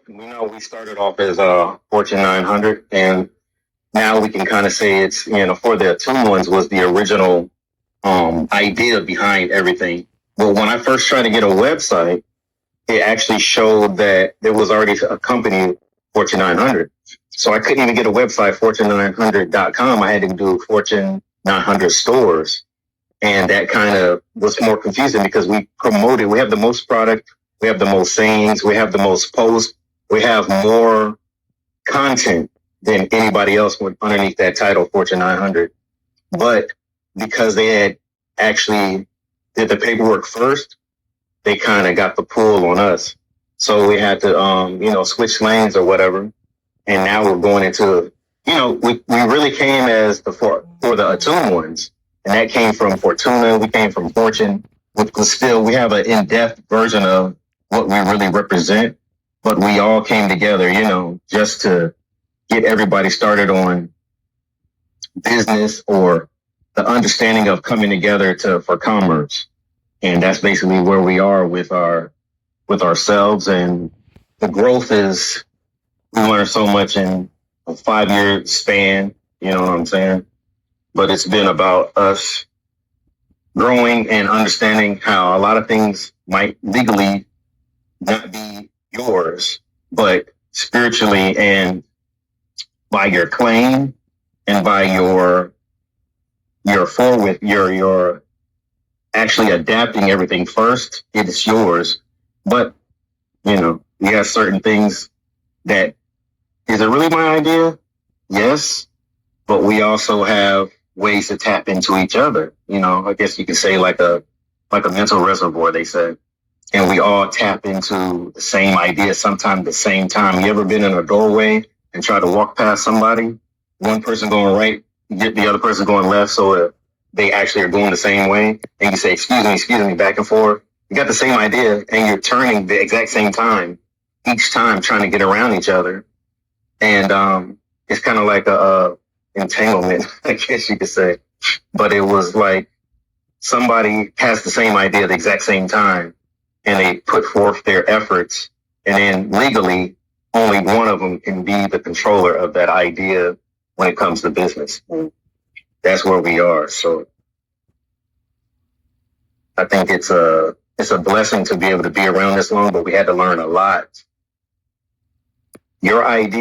we started off as Fortune 900, and now we can kind of say it's for the Atun Ones was the original idea behind everything. But when I first tried to get a website, it actually showed that there was already a company, Fortune 900. So I couldn't even get a website, fortune900.com. I had to do Fortune 900 stores. And that kind of was more confusing because we have the most product, we have the most sayings, we have the most posts, we have more content than anybody else underneath that title, Fortune 900. But because they had actually did the paperwork first, they kind of got the pull on us. So we had to, switch lanes or whatever. And now we're going into, we really came as for the Atun Ones. And that came from Fortuna. We came from Fortune, but still we have an in-depth version of what we really represent. But we all came together, just to get everybody started on business or the understanding of coming together for commerce. And that's basically where we are with ourselves. And the growth is, we learned so much in a 5-year span, you know what I'm saying? But it's been about us growing and understanding how a lot of things might legally not be yours, but spiritually and by your claim and by your actually adapting everything first, it's yours. But, you have certain things that, is it really my idea? Yes. But we also have ways to tap into each other. I guess you could say like a mental reservoir, they said. And we all tap into the same idea sometime at the same time. You ever been in a doorway and try to walk past somebody? One person going right, get the other person going left, so they actually are going the same way. And you say, excuse me, back and forth. You got the same idea and you're turning the exact same time, each time trying to get around each other. And it's kind of like a entanglement, I guess you could say. But it was like somebody has the same idea at the exact same time and they put forth their efforts, and then legally only one of them can be the controller of that idea when it comes to business. And that's where we are. So I think it's a blessing to be able to be around this long, but we had to learn a lot. Your idea